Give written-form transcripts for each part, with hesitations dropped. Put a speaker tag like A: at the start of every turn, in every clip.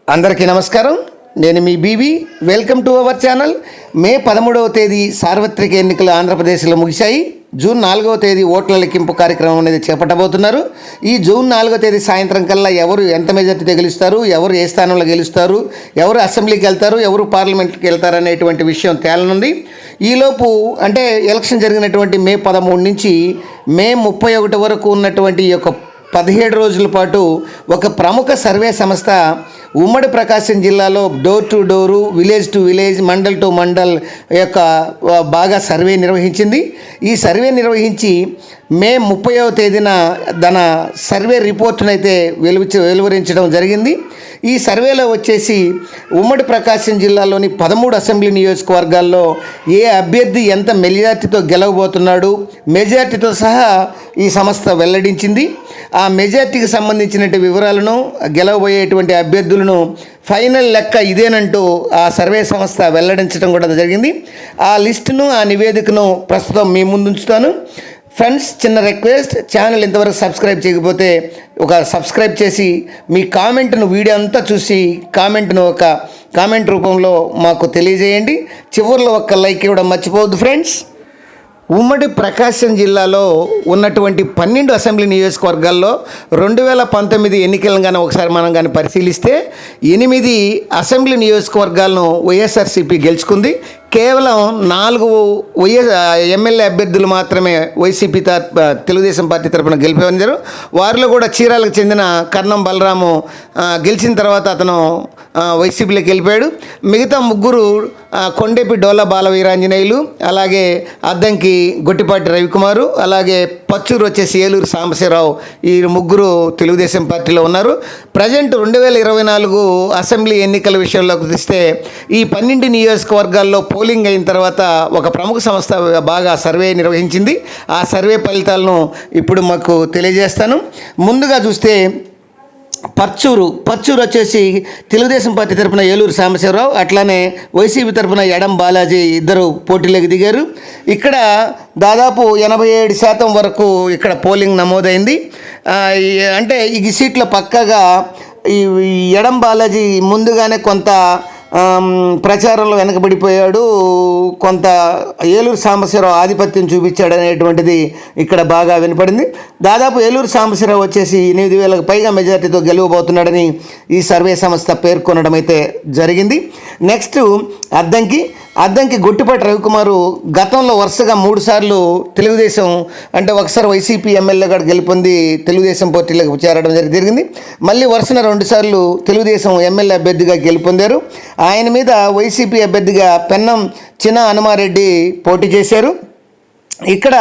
A: అందరికీ నమస్కారం. నేను మీ బీబీ. Welcome to our channel. May 13వ తేదీ సార్వత్రిక ఎన్నికలు ఆంధ్రప్రదేశ్లో ముగిశాయి. జూన్ 4వ తేదీ ఓట్ల లెక్కింపు కార్యక్రమం అనేది చేపట్టబోతున్నారు. ఈ జూన్ 4వ తేదీ సాయంత్రం కల్లా ఎవరు ఎంత మెజార్టీతో గెలుస్తారు, ఎవరు ఏ స్థానంలో గెలుస్తారు, ఎవరు అసెంబ్లీకి వెళ్తారు, ఎవరు పార్లమెంట్కి వెళ్తారు అనేటువంటి విషయం తేలనుంది. ఈలోపు అంటే ఎలక్షన్ జరిగినటువంటి మే 13 నుంచి మే 31 వరకు ఉన్నటువంటి ఈ యొక్క 17 రోజుల పాటు ఒక ప్రముఖ సర్వే సంస్థ ఉమ్మడి ప్రకాశం జిల్లాలో door to door, village to village, mandal to mandal యొక్క బాగా సర్వే నిర్వహించింది. ఈ సర్వే నిర్వహించి మే 30వ తేదీన తన సర్వే రిపోర్ట్ను అయితే వెలువరించడం జరిగింది. ఈ సర్వేలో వచ్చేసి ఉమ్మడి ప్రకాశం జిల్లాలోని 13 అసెంబ్లీ నియోజకవర్గాల్లో ఏ అభ్యర్థి ఎంత మెజార్టీతో గెలవబోతున్నాడు, మెజార్టీతో సహా ఈ సంస్థ వెల్లడించింది. ఆ మెజార్టీకి సంబంధించినటువంటి వివరాలను, గెలవబోయేటువంటి అభ్యర్థులను ఫైనల్ లెక్క ఇదేనంటూ ఆ సర్వే సంస్థ వెల్లడించడం కూడా జరిగింది. ఆ లిస్టును, ఆ నివేదికను ప్రస్తుతం మీ ముందు ఉంచుతాను. ఫ్రెండ్స్, చిన్న రిక్వెస్ట్, ఛానల్ ఇంతవరకు సబ్స్క్రైబ్ చేయకపోతే ఒక సబ్స్క్రైబ్ చేసి మీ కామెంట్ను, వీడియో అంతా చూసి కామెంట్ను ఒక కామెంట్ రూపంలో మాకు తెలియజేయండి. చివరిలో ఒక లైక్ ఇవ్వడం మర్చిపోవద్దు ఫ్రెండ్స్. ఉమ్మడి ప్రకాశం జిల్లాలో ఉన్నటువంటి 12 అసెంబ్లీ నియోజకవర్గాల్లో 2019 ఎన్నికలను కానీ ఒకసారి మనం కానీ పరిశీలిస్తే 8 అసెంబ్లీ నియోజకవర్గాలను వైఎస్ఆర్సీపీ గెలుచుకుంది. కేవలం 4 ఎమ్మెల్యే అభ్యర్థులు మాత్రమే వైసీపీ తెలుగుదేశం పార్టీ తరఫున గెలిపేవారు. వారిలో కూడా చీరాలకు చెందిన కర్ణం బలరాము గెలిచిన తర్వాత అతను వైసీపీలోకి వెళ్ళిపోయాడు. మిగతా 3 కొండేపి డోలా బాల వీరాంజనేయులు, అలాగే అద్దంకి గొట్టిపాటి రవికుమారు, అలాగే పచ్చూరు వచ్చేసి ఏలూరు సాంబశివరావు, ఈ 3 తెలుగుదేశం పార్టీలో ఉన్నారు. ప్రజెంట్ 2024 అసెంబ్లీ ఎన్నికల విషయంలోకి తీస్తే ఈ 12 నియోజకవర్గాల్లో పోలింగ్ అయిన తర్వాత ఒక ప్రముఖ సంస్థ బాగా సర్వే నిర్వహించింది. ఆ సర్వే ఫలితాలను ఇప్పుడు మాకు తెలియజేస్తాను. ముందుగా చూస్తే పచ్చూరు వచ్చేసి తెలుగుదేశం పార్టీ తరఫున ఏలూరు సాంబశివరావు, అట్లానే వైసీపీ తరఫున ఎడం బాలాజీ ఇద్దరు పోటీలోకి దిగారు. ఇక్కడ దాదాపు 87% వరకు ఇక్కడ పోలింగ్ నమోదైంది. అంటే ఈ సీట్ల పక్కగా ఈ ఎడం బాలాజీ ముందుగానే కొంత ప్రచారంలో వెనకబడిపోయాడు, కొంత ఏలూరు సాంబశివరావు ఆధిపత్యం చూపించాడు అనేటువంటిది ఇక్కడ బాగా వినపడింది. దాదాపు ఏలూరు సాంబశివరావు వచ్చేసి 8,000కు పైగా మెజార్టీతో గెలవబోతున్నాడని ఈ సర్వే సంస్థ పేర్కొనడం అయితే జరిగింది. నెక్స్ట్ అద్దంకి గొట్టిపాటి రవికుమారు గతంలో వరుసగా 3 సార్లు తెలుగుదేశం, అంటే ఒకసారి వైసీపీ ఎమ్మెల్యేగా గెలుపొంది తెలుగుదేశం పార్టీలోకి చేరడం జరిగింది. మళ్ళీ వరుసన 2 సార్లు తెలుగుదేశం ఎమ్మెల్యే అభ్యర్థిగా గెలుపొందారు. ఆయన మీద వైసీపీ అభ్యర్థిగా పెన్నం చిన్న హనుమారెడ్డి పోటీ చేశారు. ఇక్కడ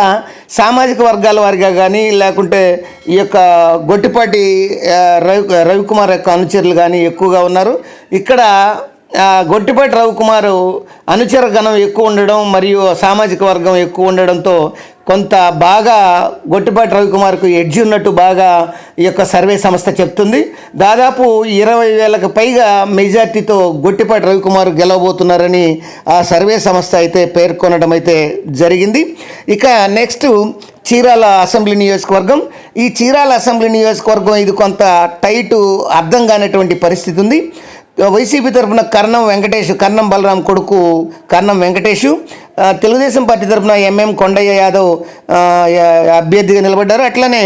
A: సామాజిక వర్గాల వారిగా కానీ, లేకుంటే ఈ యొక్క గొట్టిపాటి రవికుమార్ యొక్క అనుచరులు కానీ ఎక్కువగా ఉన్నారు. ఇక్కడ గొట్టిపాటి రవికుమారు అనుచర గణం ఎక్కువ ఉండడం మరియు సామాజిక వర్గం ఎక్కువ ఉండడంతో కొంత బాగా గొట్టిపాటి రవికుమార్కు ఎడ్జి ఉన్నట్టు బాగా ఈ యొక్క సర్వే సంస్థ చెప్తుంది. దాదాపు 20,000కు పైగా మెజార్టీతో గొట్టిపాటి రవికుమార్ గెలవబోతున్నారని ఆ సర్వే సంస్థ అయితే పేర్కొనడం అయితే జరిగింది. ఇక నెక్స్ట్ చీరాల అసెంబ్లీ నియోజకవర్గం. ఈ చీరాల అసెంబ్లీ నియోజకవర్గం ఇది కొంత టైటు, అర్థం కానటువంటి పరిస్థితి ఉంది. వైసీపీ తరఫున కర్ణం బలరాం కొడుకు కర్ణం వెంకటేషు, తెలుగుదేశం పార్టీ తరఫున ఎంఎం కొండయ్య యాదవ్ అభ్యర్థిగా నిలబడ్డారు. అట్లనే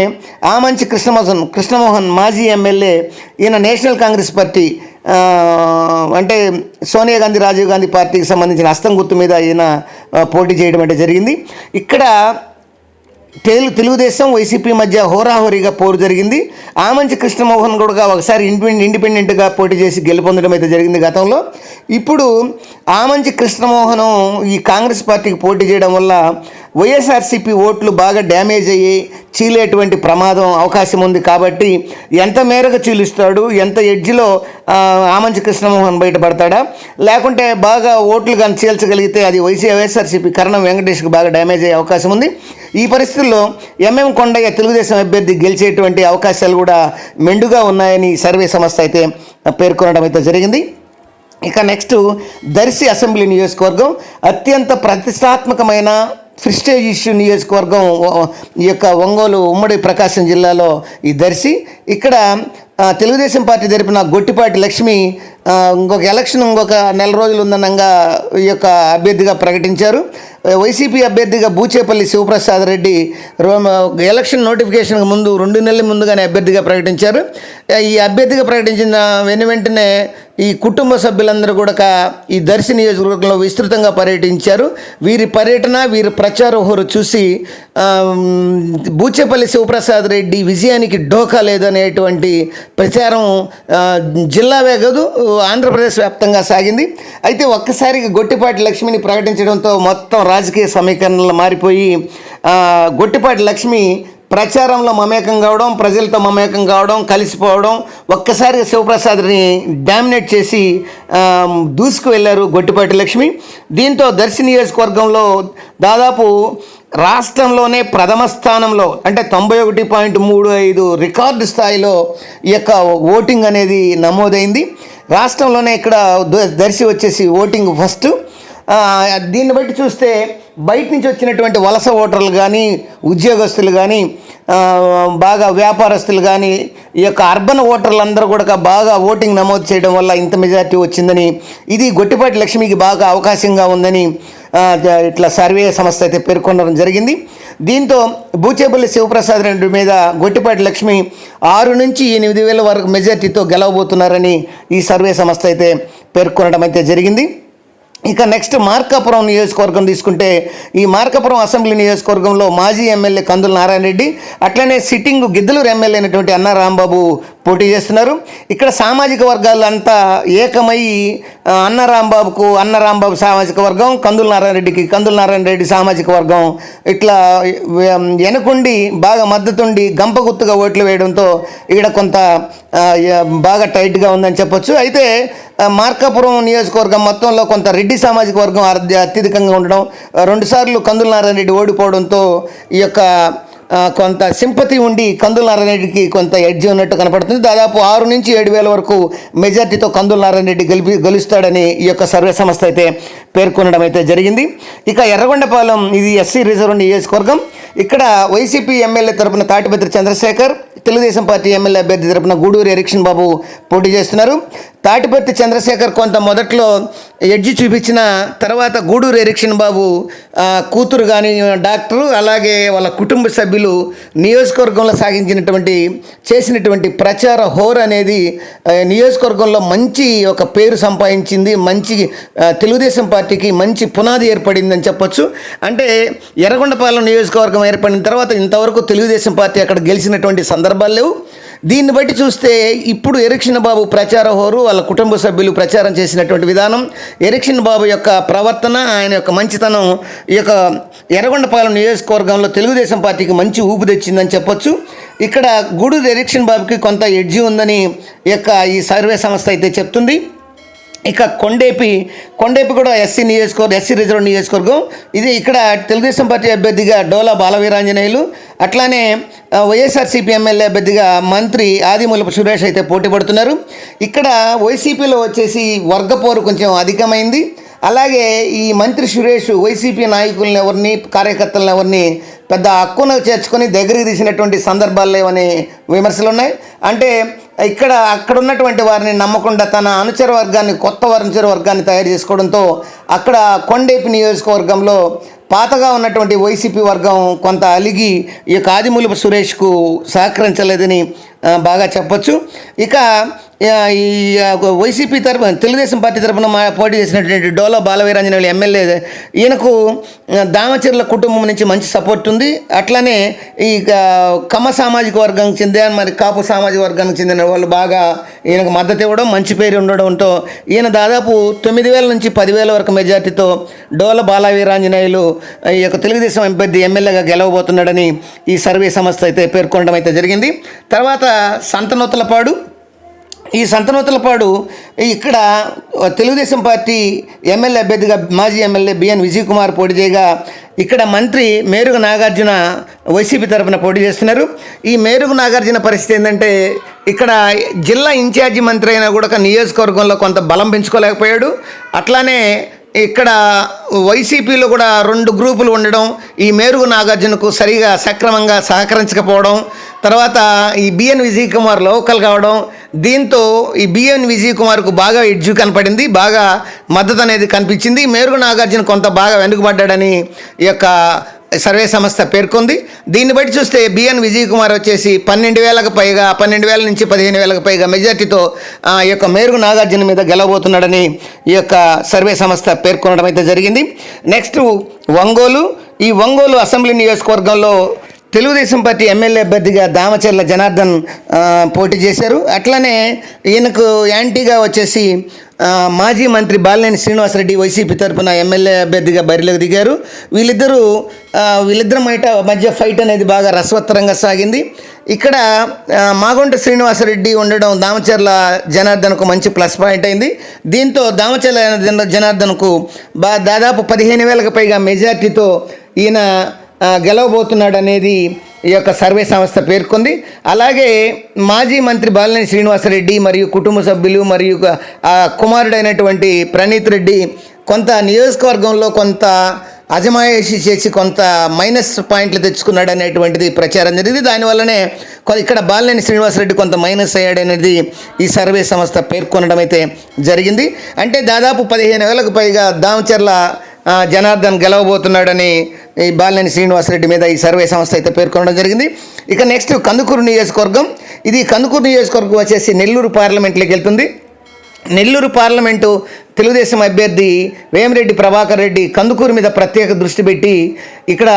A: ఆమంచి కృష్ణమోహన్ మాజీ ఎమ్మెల్యే, ఈయన నేషనల్ కాంగ్రెస్ పార్టీ, అంటే సోనియా గాంధీ, రాజీవ్ గాంధీ పార్టీకి సంబంధించిన హస్తం గుర్తు మీద ఈయన పోటీ చేయడం అంటే జరిగింది. ఇక్కడ తెలుగుదేశం వైసీపీ మధ్య హోరాహోరీగా పోరు జరిగింది. ఆమంచి కృష్ణమోహన్ కూడా ఒకసారి ఇండిపెండెంట్గా పోటీ చేసి గెలుపొందడం అయితే జరిగింది గతంలో. ఇప్పుడు ఆమంచి కృష్ణమోహన్ ఈ కాంగ్రెస్ పార్టీకి పోటీ చేయడం వల్ల వైఎస్ఆర్సీపీ ఓట్లు బాగా డ్యామేజ్ అయ్యి చీలేటువంటి ప్రమాదం అవకాశం ఉంది. కాబట్టి ఎంత మేరకు చీలుస్తాడు, ఎంత ఎడ్జిలో ఆమంచి కృష్ణమోహన్ బయటపడతాడా, లేకుంటే బాగా ఓట్లు కానీ చీల్చగలిగితే అది వైఎస్ఆర్సీపీ కర్ణం వెంకటేష్కి బాగా డ్యామేజ్ అయ్యే అవకాశం ఉంది. ఈ పరిస్థితుల్లో ఎంఎం కొండయ్య తెలుగుదేశం అభ్యర్థి గెలిచేటువంటి అవకాశాలు కూడా మెండుగా ఉన్నాయని సర్వే సంస్థ అయితే పేర్కొనడం అయితే జరిగింది. ఇక నెక్స్ట్ దర్శి అసెంబ్లీ నియోజకవర్గం అత్యంత ప్రతిష్టాత్మకమైన ప్రెస్టీజ్ ఇష్యూ నియోజకవర్గం ఈ యొక్క ఒంగోలు ఉమ్మడి ప్రకాశం జిల్లాలో ఈ దర్శి. ఇక్కడ తెలుగుదేశం పార్టీ తరపున గొట్టిపాటి లక్ష్మి ఇంకొక నెల రోజులు ఉందనంగా ఈ యొక్క అభ్యర్థిగా ప్రకటించారు. వైసీపీ అభ్యర్థిగా బూచేపల్లి శివప్రసాద్ రెడ్డి ఎలక్షన్ నోటిఫికేషన్కి ముందు 2 నెలల ముందుగానే అభ్యర్థిగా ప్రకటించారు. ఈ అభ్యర్థిగా ప్రకటించిన వెంటనే ఈ కుటుంబ సభ్యులందరూ కూడా ఈ దర్శి నియోజకవర్గంలో విస్తృతంగా పర్యటించారు. వీరి పర్యటన, వీరి ప్రచార హోరు చూసి బూచేపల్లి శివప్రసాద్ రెడ్డి విజయానికి ఢోకా లేదనేటువంటి ప్రచారం జిల్లావే కాదు ఆంధ్రప్రదేశ్ వ్యాప్తంగా సాగింది. అయితే ఒక్కసారిగా గొట్టిపాటి లక్ష్మిని ప్రకటించడంతో మొత్తం రాజకీయ సమీకరణలు మారిపోయి గొట్టిపాటి లక్ష్మి ప్రచారంలో మమేకం కావడం, ప్రజలతో మమేకం కావడం, కలిసిపోవడం, ఒక్కసారిగా శివప్రసాద్ని డామినేట్ చేసి దూసుకు వెళ్ళారు గొట్టిపాటి లక్ష్మి. దీంతో దర్శి నియోజకవర్గంలో దాదాపు రాష్ట్రంలోనే ప్రథమ స్థానంలో అంటే 91.35 రికార్డు స్థాయిలో ఈ యొక్క ఓటింగ్ అనేది నమోదైంది. రాష్ట్రంలోనే ఇక్కడ దర్శి వచ్చేసి ఓటింగ్ ఫస్ట్. దీన్ని బట్టి చూస్తే బయట నుంచి వచ్చినటువంటి వలస ఓటర్లు కానీ, ఉద్యోగస్తులు కానీ, బాగా వ్యాపారస్తులు కానీ, ఈ యొక్క అర్బన్ ఓటర్లందరూ కూడా బాగా ఓటింగ్ నమోదు చేయడం వల్ల ఇంత మెజార్టీ వచ్చిందని, ఇది గొట్టిపాటి లక్ష్మికి బాగా అవకాశంగా ఉందని ఇట్లా సర్వే సంస్థ అయితే పేర్కొనడం జరిగింది. దీంతో బూచేపల్లి శివప్రసాద్ రెడ్డి మీద గొట్టిపాటి లక్ష్మి 6 నుంచి 8,000 వరకు మెజార్టీతో గెలవబోతున్నారని ఈ సర్వే సంస్థ అయితే పేర్కొనడం అయితే జరిగింది. ఇక నెక్స్ట్ మార్కాపురం నియోజకవర్గం తీసుకుంటే ఈ మార్కాపురం అసెంబ్లీ నియోజకవర్గంలో మాజీ ఎమ్మెల్యే కందుల నారాయణ రెడ్డి, అట్లనే సిట్టింగ్ గిద్దలూరు ఎమ్మెల్యే అయినటువంటి అన్నా రాంబాబు పోటీ చేస్తున్నారు. ఇక్కడ సామాజిక వర్గాలంతా ఏకమై అన్నా రాంబాబు సామాజిక వర్గం, కందుల నారాయణ రెడ్డి సామాజిక వర్గం ఇట్లా వెనుకుండి బాగా మద్దతుండి గంపగుత్తుగా ఓట్లు వేయడంతో ఇక్కడ కొంత బాగా టైట్గా ఉందని చెప్పొచ్చు. అయితే మార్కాపురం నియోజకవర్గం మొత్తంలో కొంత రెడ్డి సామాజిక వర్గం అత్యధికంగా ఉండడం, 2 సార్లు కందుల నారాయణ రెడ్డి ఓడిపోవడంతో ఈ యొక్క కొంత సింపతి ఉండి కందుల నారాయణ రెడ్డికి కొంత ఎడ్జ్ ఉన్నట్టు కనపడుతుంది. దాదాపు 6 నుంచి 7,000 వరకు మెజార్టీతో కందుల నారాయణ రెడ్డి గెలుస్తాడని ఈ యొక్క సర్వే సంస్థ అయితే పేర్కొనడం అయితే జరిగింది. ఇక ఎర్రగొండపాలెం ఇది ఎస్సీ రిజర్వ్ నియోజకవర్గం. ఇక్కడ వైసీపీ ఎమ్మెల్యే తరపున తాటిపత్రి చంద్రశేఖర్, తెలుగుదేశం పార్టీ ఎమ్మెల్యే అభ్యర్థి తరపున గూడూరు ఎరిక్షన్ బాబు పోటీ చేస్తున్నారు. తాటిపత్రి చంద్రశేఖర్ కొంత మొదట్లో ఎడ్జి చూపించిన తర్వాత గూడూరు ఎరిక్షన్ బాబు కూతురు కానీ డాక్టరు, అలాగే వాళ్ళ కుటుంబ సభ్యులు నియోజకవర్గంలో చేసినటువంటి ప్రచార హోర్ అనేది నియోజకవర్గంలో మంచి ఒక పేరు సంపాదించింది. మంచి తెలుగుదేశం పార్టీకి మంచి పునాది ఏర్పడిందని చెప్పొచ్చు. అంటే ఎర్రగొండపాలెం నియోజకవర్గం ఏర్పడిన తర్వాత ఇంతవరకు తెలుగుదేశం పార్టీ అక్కడ గెలిచినటువంటి సందర్భాలు లేవు. దీన్ని బట్టి చూస్తే ఇప్పుడు ఎరిక్షన్ బాబు ప్రచార హోరు, వాళ్ళ కుటుంబ సభ్యులు ప్రచారం చేసినటువంటి విధానం, ఎరిక్షన్ బాబు యొక్క ప్రవర్తన, ఆయన యొక్క మంచితనం ఈ యొక్క ఎర్రగొండపాలెం నియోజకవర్గంలో తెలుగుదేశం పార్టీకి మంచి ఊపు తెచ్చిందని చెప్పొచ్చు. ఇక్కడ గూడూరు ఎరిక్షన్ బాబుకి కొంత ఎడ్జి ఉందని ఈ సర్వే సంస్థ అయితే చెప్తుంది. ఇక కొండేపి కూడా ఎస్సీ రిజర్వ్ నియోజకవర్గం. ఇది ఇక్కడ తెలుగుదేశం పార్టీ అభ్యర్థిగా డోలా బాలవీరాంజనేయులు, అట్లానే వైఎస్ఆర్సీపీ ఎమ్మెల్యే అభ్యర్థిగా మంత్రి ఆదిమూలపు సురేష్ అయితే పోటీ పడుతున్నారు. ఇక్కడ వైసీపీలో వచ్చేసి వర్గపోరు కొంచెం అధికమైంది. అలాగే ఈ మంత్రి సురేష్ వైసీపీ నాయకులను ఎవరిని, కార్యకర్తలను ఎవరిని పెద్ద హక్కును చేర్చుకొని దగ్గరికి తీసినటువంటి సందర్భాలు లేవనే విమర్శలు ఉన్నాయి. అంటే అక్కడ ఉన్నటువంటి వారిని నమ్మకుండా తన కొత్త అనుచర వర్గాన్ని తయారు చేసుకోవడంతో అక్కడ కొండేపి నియోజకవర్గంలో పాతగా ఉన్నటువంటి వైసీపీ వర్గం కొంత అలిగి ఈ ఆదిమూలపు సురేష్కు సహకరించలేదని బాగా చెప్పొచ్చు. ఇక ఈ వైసీపీ తరపున తెలుగుదేశం పార్టీ తరపున పోటీ చేసినటువంటి డోలా బాలవీరాంజనేయులు ఎమ్మెల్యే, ఈయనకు దామచర్ల కుటుంబం నుంచి మంచి సపోర్ట్ ఉంది. అట్లానే ఈ కమ్మ సామాజిక వర్గానికి చెందిన, మరి కాపు సామాజిక వర్గానికి చెందిన వాళ్ళు బాగా ఈయనకు మద్దతు ఇవ్వడం, మంచి పేరు ఉండడంతో ఈయన దాదాపు 9,000 నుంచి 10,000 వరకు మెజార్టీతో డోలా బాలవీరాంజనేయులు ఈ యొక్క తెలుగుదేశం అభ్యర్థి ఎమ్మెల్యేగా గెలవబోతున్నాడని ఈ సర్వే సంస్థ అయితే పేర్కొనడం అయితే జరిగింది. తర్వాత ఈ సంతనూతలపాడు ఇక్కడ తెలుగుదేశం పార్టీ ఎమ్మెల్యే అభ్యర్థిగా మాజీ ఎమ్మెల్యే బిఎన్ విజయ్ కుమార్ పోటీ చేయగా, ఇక్కడ మంత్రి మేరుగు నాగార్జున వైసీపీ తరఫున పోటీ చేస్తున్నారు. ఈ మేరుగు నాగార్జున పరిస్థితి ఏంటంటే, ఇక్కడ జిల్లా ఇన్ఛార్జి మంత్రి అయినా కూడా నియోజకవర్గంలో కొంత బలం పెంచుకోలేకపోయాడు. అట్లానే ఇక్కడ వైసీపీలో కూడా 2 గ్రూపులు ఉండడం, ఈ మేరుగు నాగార్జునకు సరిగా సక్రమంగా సహకరించకపోవడం, తర్వాత ఈ బిఎన్ విజయ్ కుమార్ లోకల్ కావడం, దీంతో ఈ బిఎన్ విజయ్ కుమార్కు బాగా ఎడ్జు కనపడింది, బాగా మద్దతు అనేది కనిపించింది. మేరుగు నాగార్జున కొంత బాగా వెనుకబడ్డాడని ఈ యొక్క సర్వే సంస్థ పేర్కొంది. దీన్ని బట్టి చూస్తే బిఎన్ విజయ్ కుమార్ వచ్చేసి 12,000కు పైగా, 12,000 నుంచి 15,000కు పైగా మెజార్టీతో ఈ యొక్క మేరుగు నాగార్జున మీద గెలవబోతున్నాడని ఈ యొక్క సర్వే సంస్థ పేర్కొనడం అయితే జరిగింది. నెక్స్ట్ ఒంగోలు. ఈ ఒంగోలు అసెంబ్లీ నియోజకవర్గంలో తెలుగుదేశం పార్టీ ఎమ్మెల్యే అభ్యర్థిగా దామచర్ల జనార్దన్ పోటీ చేశారు. అట్లనే ఈయనకు యాంటీగా వచ్చేసి మాజీ మంత్రి బాలినేని శ్రీనివాసరెడ్డి వైసీపీ తరఫున ఎమ్మెల్యే అభ్యర్థిగా బరిలోకి దిగారు. వీళ్ళిద్దరి మధ్య ఫైట్ అనేది బాగా రసవత్తరంగా సాగింది. ఇక్కడ మాగుంట శ్రీనివాసరెడ్డి ఉండడం దామచర్ల జనార్దన్కు మంచి ప్లస్ పాయింట్ అయింది. దీంతో దామచర్ల జనార్దన్కు దాదాపు 15,000కు పైగా మెజార్టీతో ఈయన గెలవబోతున్నాడు అనేది ఈ యొక్క సర్వే సంస్థ పేర్కొంది. అలాగే మాజీ మంత్రి బాలినేని శ్రీనివాసరెడ్డి మరియు కుటుంబ సభ్యులు మరియు కుమారుడైనటువంటి ప్రణీత్ రెడ్డి కొంత నియోజకవర్గంలో కొంత అజమాయిషీ చేసి కొంత మైనస్ పాయింట్లు తెచ్చుకున్నాడు అనేటువంటిది ప్రచారం జరిగింది. దానివల్లనే ఇక్కడ బాలినేని శ్రీనివాసరెడ్డి కొంత మైనస్ అయ్యాడనేది ఈ సర్వే సంస్థ పేర్కొనడం అయితే జరిగింది. అంటే దాదాపు 15,000కు పైగా దామచర్ల జనార్దన్ గెలవబోతున్నాడని ఈ బాలినేని శ్రీనివాసరెడ్డి మీద ఈ సర్వే సంస్థ అయితే పేర్కొనడం జరిగింది. ఇక నెక్స్ట్ కందుకూరు నియోజకవర్గం. ఇది కందుకూరు నియోజకవర్గం వచ్చేసి నెల్లూరు పార్లమెంట్లోకి వెళ్తుంది. నెల్లూరు పార్లమెంటు తెలుగుదేశం అభ్యర్థి వేమిరెడ్డి ప్రభాకర్ రెడ్డి కందుకూరు మీద ప్రత్యేక దృష్టి పెట్టి ఇక్కడ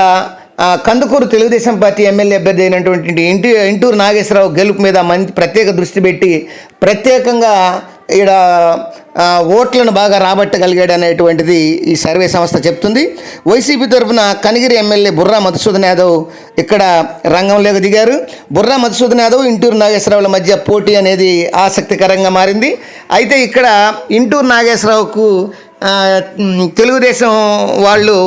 A: కందుకూరు తెలుగుదేశం పార్టీ ఎమ్మెల్యే అభ్యర్థి అయినటువంటి ఇంటూరు నాగేశ్వరరావు గెలుపు మీద ప్రత్యేక దృష్టి పెట్టి ప్రత్యేకంగా ఇక్కడ ఓట్లను బాగా రాబట్టగలిగాడు అనేటువంటిది ఈ సర్వే సంస్థ చెప్తుంది. వైసీపీ తరఫున కనిగిరి ఎమ్మెల్యే బుర్రా మధుసూదన్ యాదవ్ ఇక్కడ రంగంలోకి దిగారు. బుర్రా మధుసూదన్ యాదవ్ ఇంటూరు నాగేశ్వరరావుల మధ్య పోటీ అనేది ఆసక్తికరంగా మారింది. అయితే ఇక్కడ ఇంటూరు నాగేశ్వరరావుకు తెలుగుదేశం వాళ్ళు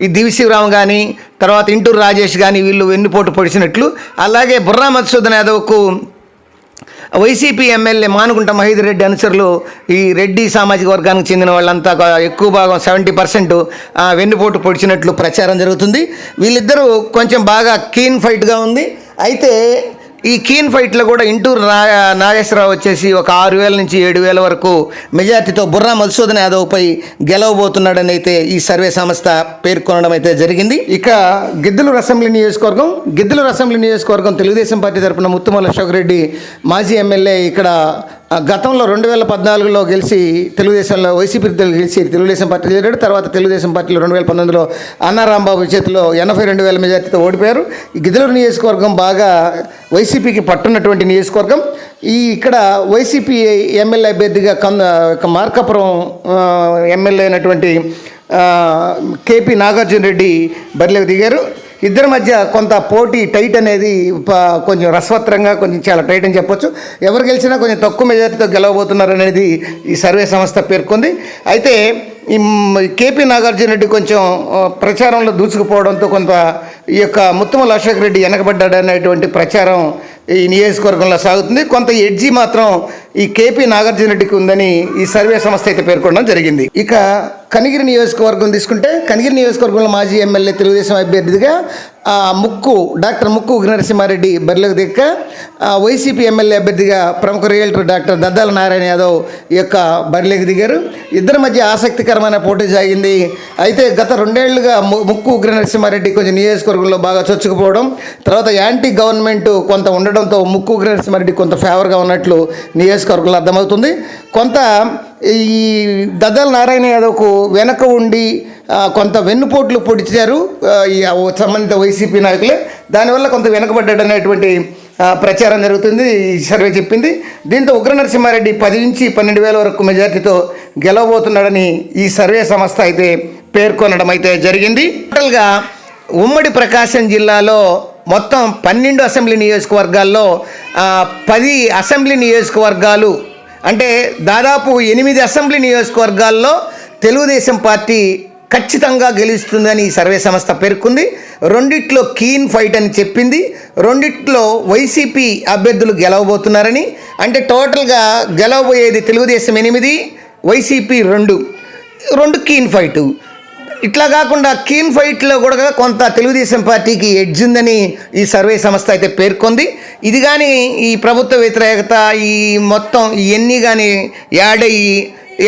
A: ఈ దివిశివరావు కానీ తర్వాత ఇంటూరు రాజేష్ కానీ వీళ్ళు వెన్నుపోటు పొడిచినట్లు, అలాగే బుర్రా మధుసూదన్ యాదవ్కు వైసీపీ ఎమ్మెల్యే మానుకుంట మహేందర్ రెడ్డి అనుచరులు ఈ రెడ్డి సామాజిక వర్గానికి చెందిన వాళ్ళంతా ఎక్కువ భాగం 70% వెన్నుపోటు పొడిచినట్లు ప్రచారం జరుగుతుంది. వీళ్ళిద్దరూ కొంచెం బాగా కీన్ ఫైట్గా ఉంది. అయితే ఈ కీన్ ఫైట్లో కూడా ఇంటూరు నాగేశ్వరరావు వచ్చేసి ఒక 6,000 నుంచి 7,000 వరకు మెజార్టీతో బుర్రా మధుసూదన్ యాదవ్పై గెలవబోతున్నాడని అయితే ఈ సర్వే సంస్థ పేర్కొనడం అయితే జరిగింది. ఇక గిద్దలూరు అసెంబ్లీ నియోజకవర్గం తెలుగుదేశం పార్టీ తరఫున ముత్తుమల అశోక్ రెడ్డి మాజీ ఎమ్మెల్యే ఇక్కడ గతంలో 2014లో గెలిచి తెలుగుదేశంలో వైసీపీతో గెలిచి తెలుగుదేశం పార్టీ చేరాడు. తర్వాత తెలుగుదేశం పార్టీలో 2019లో అన్నారాంబాబు చేతిలో 82,000 మెజార్టీతో ఓడిపోయారు. ఈ గిద్దలూరు నియోజకవర్గం బాగా వైసీపీకి పట్టున్నటువంటి నియోజకవర్గం. ఇక్కడ వైసీపీ ఎమ్మెల్యే అభ్యర్థిగా మార్కాపురం ఎమ్మెల్యే అయినటువంటి కేపీ నాగార్జున రెడ్డి బరిలోకి దిగారు. ఇద్దరి మధ్య కొంత పోటీ టైట్ అనేది కొంచెం రసవత్తరంగా కొంచెం చాలా టైట్ అని చెప్పొచ్చు. ఎవరు గెలిచినా కొంచెం తక్కువ మెజార్టీతో గెలవబోతున్నారు అనేది ఈ సర్వే సంస్థ పేర్కొంది. అయితే ఈ కేపీ నాగార్జున రెడ్డి కొంచెం ప్రచారంలో దూసుకుపోవడంతో కొంత ఈ యొక్క ముత్తుమల అశోక్ రెడ్డి వెనకబడ్డాడు అనేటువంటి ప్రచారం ఈ నియోజకవర్గంలో సాగుతుంది. కొంత ఎడ్జి మాత్రం ఈ కేపీ నాగార్జున రెడ్డికి ఉందని ఈ సర్వే సంస్థ అయితే పేర్కొనడం జరిగింది. ఇక కనిగిరి నియోజకవర్గం తీసుకుంటే కనిగిరి నియోజకవర్గంలో మాజీ ఎమ్మెల్యే తెలుగుదేశం అభ్యర్థిగా డాక్టర్ ముక్కు నరసింహారెడ్డి బరిలోకి దిక్క వైసీపీ ఎమ్మెల్యే అభ్యర్థిగా ప్రముఖ రియల్టర్ డాక్టర్ దద్దాల నారాయణ యాదవ్ ఈ యొక్క బరిలోకి దిగారు. ఇద్దరి మధ్య ఆసక్తికరమైన పోటీ సాగింది. అయితే గత 2 ఏళ్లుగా ముక్కు నరసింహారెడ్డి కొంచెం నియోజకవర్గంలో బాగా చొచ్చుకుపోవడం, తర్వాత యాంటీ గవర్నమెంట్ కొంత ఉండడంతో ముక్కు నరసింహారెడ్డి కొంత ఫేవర్గా ఉన్నట్లు నియోజకవర్గంలో అర్థమవుతుంది. కొంత ఈ దద్దాల నారాయణ యాదవ్కు వెనక ఉండి కొంత వెన్నుపోట్లు పొడిచారు ఈ సంబంధిత వైసీపీ నాయకులే. దానివల్ల కొంత వెనకబడ్డాడు అనేటువంటి ప్రచారం జరుగుతుంది, ఈ సర్వే చెప్పింది. దీంతో ఉగ్ర నరసింహారెడ్డి 10 నుంచి 12,000 వరకు మెజార్టీతో గెలవబోతున్నాడని ఈ సర్వే సంస్థ అయితే పేర్కొనడం అయితే జరిగింది. టోటల్గా ఉమ్మడి ప్రకాశం జిల్లాలో మొత్తం 12 అసెంబ్లీ నియోజకవర్గాల్లో 10 అసెంబ్లీ నియోజకవర్గాలు అంటే దాదాపు 8 అసెంబ్లీ నియోజకవర్గాల్లో తెలుగుదేశం పార్టీ ఖచ్చితంగా గెలుస్తుందని ఈ సర్వే సంస్థ పేర్కొంది. 2 కీన్ ఫైట్ అని చెప్పింది. 2 వైసీపీ అభ్యర్థులు గెలవబోతున్నారని, అంటే టోటల్గా గెలవబోయేది తెలుగుదేశం 8, వైసీపీ 2. రెండు కీన్ ఫైటు. ఇట్లా కాకుండా కీన్ ఫైట్లో కూడా కొంత తెలుగుదేశం పార్టీకి ఎడ్జ్ ఉందని ఈ సర్వే సంస్థ అయితే పేర్కొంది. ఇది కానీ ఈ ప్రభుత్వ వ్యతిరేకత ఈ మొత్తం ఇవన్నీ కానీ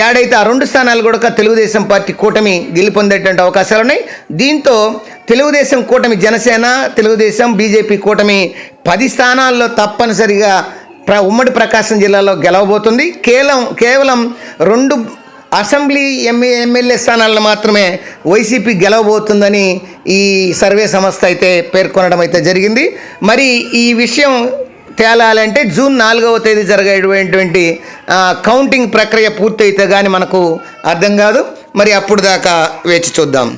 A: యాడైతే ఆ 2 స్థానాలు కూడా తెలుగుదేశం పార్టీ కూటమి గెలుపొందేటువంటి అవకాశాలు ఉన్నాయి. దీంతో తెలుగుదేశం కూటమి, జనసేన, తెలుగుదేశం, బీజేపీ కూటమి 10 స్థానాల్లో తప్పనిసరిగా ఉమ్మడి ప్రకాశం జిల్లాలో గెలవబోతుంది. కేవలం 2 అసెంబ్లీ ఎమ్మెల్యే స్థానాలను మాత్రమే వైసీపీ గెలవబోతుందని ఈ సర్వే సంస్థ అయితే పేర్కొనడం అయితే జరిగింది. మరి ఈ విషయం తేలాలంటే జూన్ 4వ తేదీ జరిగేటువంటి కౌంటింగ్ ప్రక్రియ పూర్తయితే కానీ మనకు అర్థం కాదు. మరి అప్పుడు దాకా వేచి చూద్దాం.